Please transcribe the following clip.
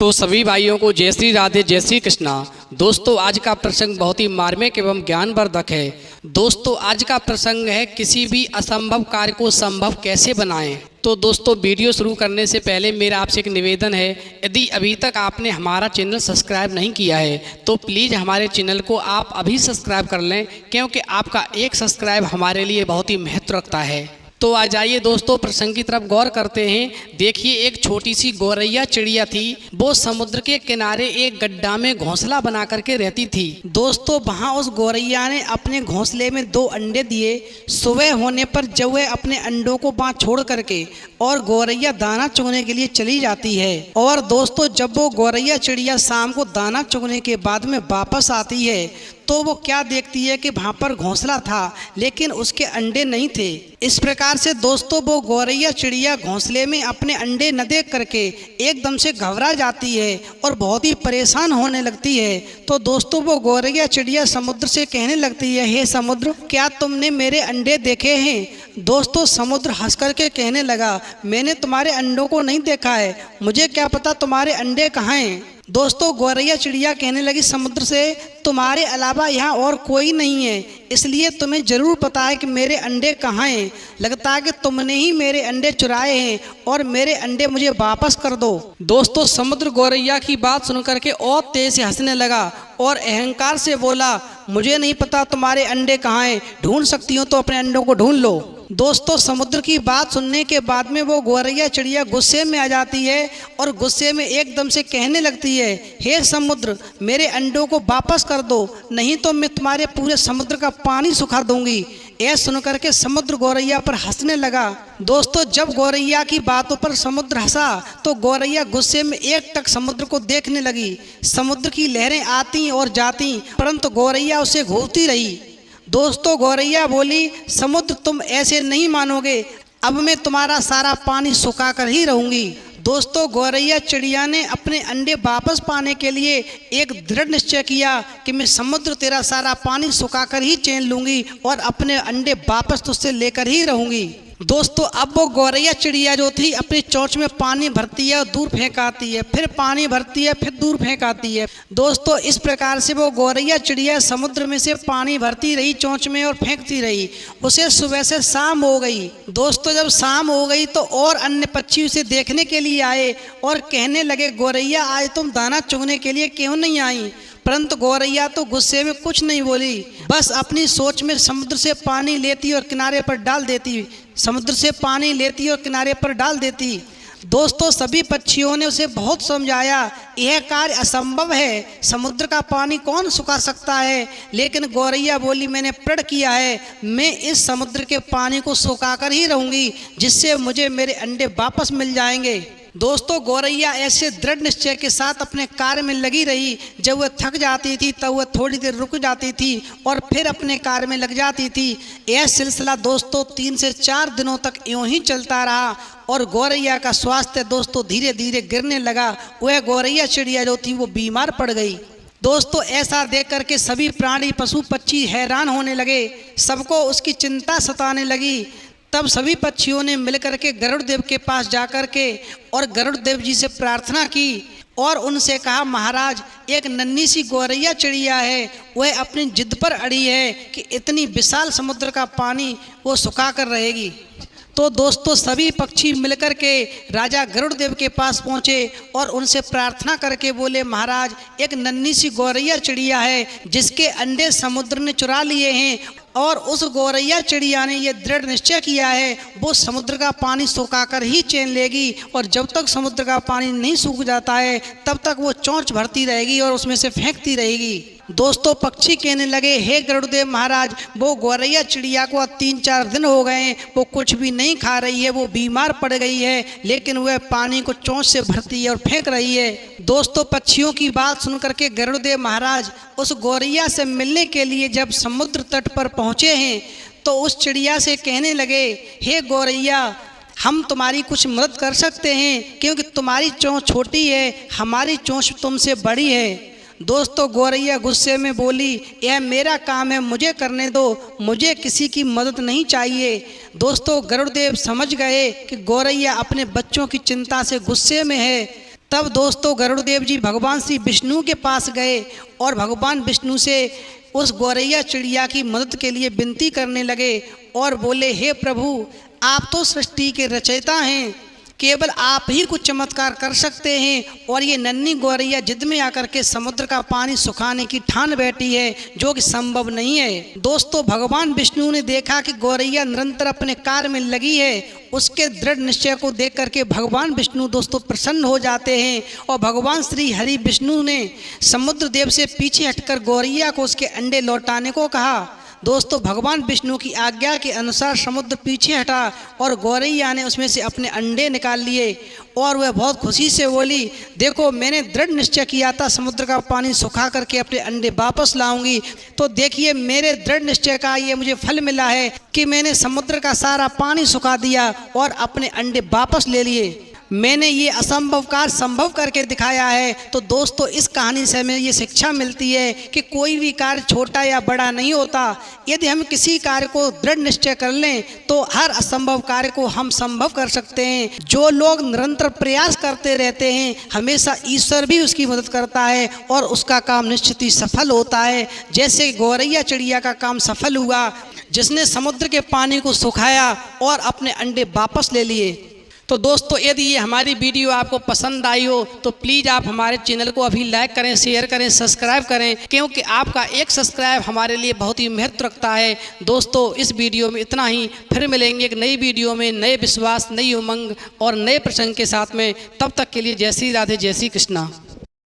तो सभी भाइयों को जय श्री राधे जय श्री कृष्णा। दोस्तों आज का प्रसंग बहुत ही मार्मिक एवं ज्ञानवर्धक है। दोस्तों आज का प्रसंग है किसी भी असंभव कार्य को संभव कैसे बनाएं। तो दोस्तों वीडियो शुरू करने से पहले मेरा आपसे एक निवेदन है, यदि अभी तक आपने हमारा चैनल सब्सक्राइब नहीं किया है तो प्लीज़ हमारे चैनल को आप अभी सब्सक्राइब कर लें, क्योंकि आपका एक सब्सक्राइब हमारे लिए बहुत ही महत्व रखता है। तो आ जाइए दोस्तों प्रसंग की तरफ गौर करते हैं। देखिए एक छोटी सी गौरैया चिड़िया थी, वो समुद्र के किनारे एक गड्ढा में घोंसला बना करके रहती थी। दोस्तों वहाँ उस गौरैया ने अपने घोंसले में 2 अंडे दिए। सुबह होने पर जब वह अपने अंडों को वहाँ छोड़ करके और गौरैया दाना चुगने के लिए चली जाती है, और दोस्तों जब वो गौरैया चिड़िया शाम को दाना चुगने के बाद में वापस आती है तो वो क्या देखती है कि वहाँ पर घोंसला था लेकिन उसके अंडे नहीं थे। इस प्रकार से दोस्तों वो गौरैया चिड़िया घोंसले में अपने अंडे न देख करके एकदम से घबरा जाती है और बहुत ही परेशान होने लगती है। तो दोस्तों वो गौरैया चिड़िया समुद्र से कहने लगती है, हे समुद्र, क्या तुमने मेरे अंडे देखे हैं? दोस्तों समुद्र हंस करके कहने लगा, मैंने तुम्हारे अंडों को नहीं देखा है, मुझे क्या पता तुम्हारे अंडे कहाँ हैं। दोस्तों गौरैया चिड़िया कहने लगी समुद्र से, तुम्हारे अलावा यहाँ और कोई नहीं है, इसलिए तुम्हें ज़रूर पता है कि मेरे अंडे कहाँ हैं। लगता है कि तुमने ही मेरे अंडे चुराए हैं और मेरे अंडे मुझे वापस कर दो। दोस्तों समुद्र गौरैया की बात सुन करके और तेज से हंसने लगा और अहंकार से बोला, मुझे नहीं पता तुम्हारे अंडे कहाँ हैं, ढूंढ सकती हो तो अपने अंडों को ढूंढ लो। दोस्तों समुद्र की बात सुनने के बाद में वो गौरैया चिड़िया गुस्से में आ जाती है और गुस्से में एकदम से कहने लगती है, हे समुद्र, मेरे अंडों को वापस कर दो, नहीं तो मैं तुम्हारे पूरे समुद्र का पानी सुखा दूंगी। यह सुन करके समुद्र गौरैया पर हंसने लगा। दोस्तों जब गौरैया की बातों पर समुद्र हंसा तो गौरैया गुस्से में एकटक समुद्र को देखने लगी। समुद्र की लहरें आती और जाती परंतु गौरैया उसे घूरती रही। दोस्तों गौरैया बोली, समुद्र तुम ऐसे नहीं मानोगे, अब मैं तुम्हारा सारा पानी सुखा कर ही रहूंगी। दोस्तों गौरैया चिड़िया ने अपने अंडे वापस पाने के लिए एक दृढ़ निश्चय किया कि मैं समुद्र तेरा सारा पानी सुखा कर ही चैन लूंगी और अपने अंडे वापस तुझसे लेकर ही रहूंगी। दोस्तों अब वो गौरैया चिड़िया जो थी अपनी चोंच में पानी भरती है और दूर फेंक आती है, फिर पानी भरती है, फिर दूर फेंक आती है। दोस्तों इस प्रकार से वो गौरैया चिड़िया समुद्र में से पानी भरती रही चोंच में और फेंकती रही। उसे सुबह से शाम हो गई। दोस्तों जब शाम हो गई तो और अन्य पक्षी उसे देखने के लिए आए और कहने लगे, गौरैया आज तुम दाना चुगने के लिए क्यों नहीं आई? परंतु गौरैया तो गुस्से में कुछ नहीं बोली, बस अपनी सोच में समुद्र से पानी लेती और किनारे पर डाल देती, समुद्र से पानी लेती और किनारे पर डाल देती। दोस्तों सभी पक्षियों ने उसे बहुत समझाया, यह कार्य असंभव है, समुद्र का पानी कौन सुखा सकता है। लेकिन गौरैया बोली, मैंने प्रण किया है, मैं इस समुद्र के पानी को सुखा कर ही रहूंगी, जिससे मुझे मेरे अंडे वापस मिल जाएंगे। दोस्तों गौरैया ऐसे दृढ़ निश्चय के साथ अपने कार्य में लगी रही। जब वह थक जाती थी तब वह थोड़ी देर रुक जाती थी और फिर अपने कार्य में लग जाती थी। यह सिलसिला दोस्तों 3 से 4 दिनों तक यूं ही चलता रहा और गौरैया का स्वास्थ्य दोस्तों धीरे धीरे गिरने लगा। वह गौरैया चिड़िया जो थी वो बीमार पड़ गई। दोस्तों ऐसा देख करके सभी प्राणी पशु पक्षी हैरान होने लगे, सबको उसकी चिंता सताने लगी। तब सभी पक्षियों ने मिलकर के गरुड़ देव के पास जाकर के और गरुड़ देव जी से प्रार्थना की और उनसे कहा, महाराज एक नन्ही सी गौरैया चिड़िया है, वह अपनी जिद पर अड़ी है कि इतनी विशाल समुद्र का पानी वो सुखा कर रहेगी। तो दोस्तों सभी पक्षी मिलकर के राजा गरुड़ देव के पास पहुँचे और उनसे प्रार्थना करके बोले, महाराज एक नन्ही सी गौरैया चिड़िया है जिसके अंडे समुद्र ने चुरा लिए हैं और उस गौरैया चिड़िया ने यह दृढ़ निश्चय किया है वो समुद्र का पानी सुखा कर ही चैन लेगी, और जब तक समुद्र का पानी नहीं सूख जाता है तब तक वो चोंच भरती रहेगी और उसमें से फेंकती रहेगी। दोस्तों पक्षी कहने लगे, हे गरुड़देव महाराज, वो गौरैया चिड़िया को 3-4 दिन हो गए, वो कुछ भी नहीं खा रही है, वो बीमार पड़ गई है, लेकिन वह पानी को चोंच से भरती है और फेंक रही है। दोस्तों पक्षियों की बात सुन करके गरुड़देव महाराज उस गौरैया से मिलने के लिए जब समुद्र तट पर पहुँचे हैं तो उस चिड़िया से कहने लगे, हे गौरैया, हम तुम्हारी कुछ मदद कर सकते हैं क्योंकि तुम्हारी चोंच छोटी है, हमारी चोंच तुमसे बड़ी है। दोस्तों गौरैया गुस्से में बोली, यह मेरा काम है, मुझे करने दो, मुझे किसी की मदद नहीं चाहिए। दोस्तों गरुड़देव समझ गए कि गौरैया अपने बच्चों की चिंता से गुस्से में है। तब दोस्तों गरुड़देव जी भगवान श्री विष्णु के पास गए और भगवान विष्णु से उस गौरैया चिड़िया की मदद के लिए विनती करने लगे और बोले, हे प्रभु, आप तो सृष्टि के रचयिता हैं, केवल आप ही कुछ चमत्कार कर सकते हैं। और ये नन्ही गौरैया जिद में आकर के समुद्र का पानी सुखाने की ठान बैठी है, जो कि संभव नहीं है। दोस्तों भगवान विष्णु ने देखा कि गौरैया निरंतर अपने कार्य में लगी है। उसके दृढ़ निश्चय को देख करके भगवान विष्णु दोस्तों प्रसन्न हो जाते हैं और भगवान श्री हरि विष्णु ने समुद्र देव से पीछे हटकर गौरैया को उसके अंडे लौटाने को कहा। दोस्तों भगवान विष्णु की आज्ञा के अनुसार समुद्र पीछे हटा और गौरैया ने उसमें से अपने अंडे निकाल लिए और वह बहुत खुशी से बोली, देखो मैंने दृढ़ निश्चय किया था समुद्र का पानी सुखा करके अपने अंडे वापस लाऊंगी। तो देखिए मेरे दृढ़ निश्चय का ये मुझे फल मिला है कि मैंने समुद्र का सारा पानी सुखा दिया और अपने अंडे वापस ले लिए। मैंने ये असंभव कार्य संभव करके दिखाया है। तो दोस्तों इस कहानी से हमें ये शिक्षा मिलती है कि कोई भी कार्य छोटा या बड़ा नहीं होता। यदि हम किसी कार्य को दृढ़ निश्चय कर लें तो हर असंभव कार्य को हम संभव कर सकते हैं। जो लोग निरंतर प्रयास करते रहते हैं हमेशा ईश्वर भी उसकी मदद करता है और उसका काम निश्चित ही सफल होता है। जैसे गौरैया चिड़िया का काम सफल हुआ, जिसने समुद्र के पानी को सुखाया और अपने अंडे वापस ले लिए। तो दोस्तों यदि ये हमारी वीडियो आपको पसंद आई हो तो प्लीज़ आप हमारे चैनल को अभी लाइक करें, शेयर करें, सब्सक्राइब करें, क्योंकि आपका एक सब्सक्राइब हमारे लिए बहुत ही महत्व रखता है। दोस्तों इस वीडियो में इतना ही, फिर मिलेंगे एक नई वीडियो में नए विश्वास, नई उमंग और नए प्रसंग के साथ में। तब तक के लिए जय श्री राधे, जय श्री कृष्णा।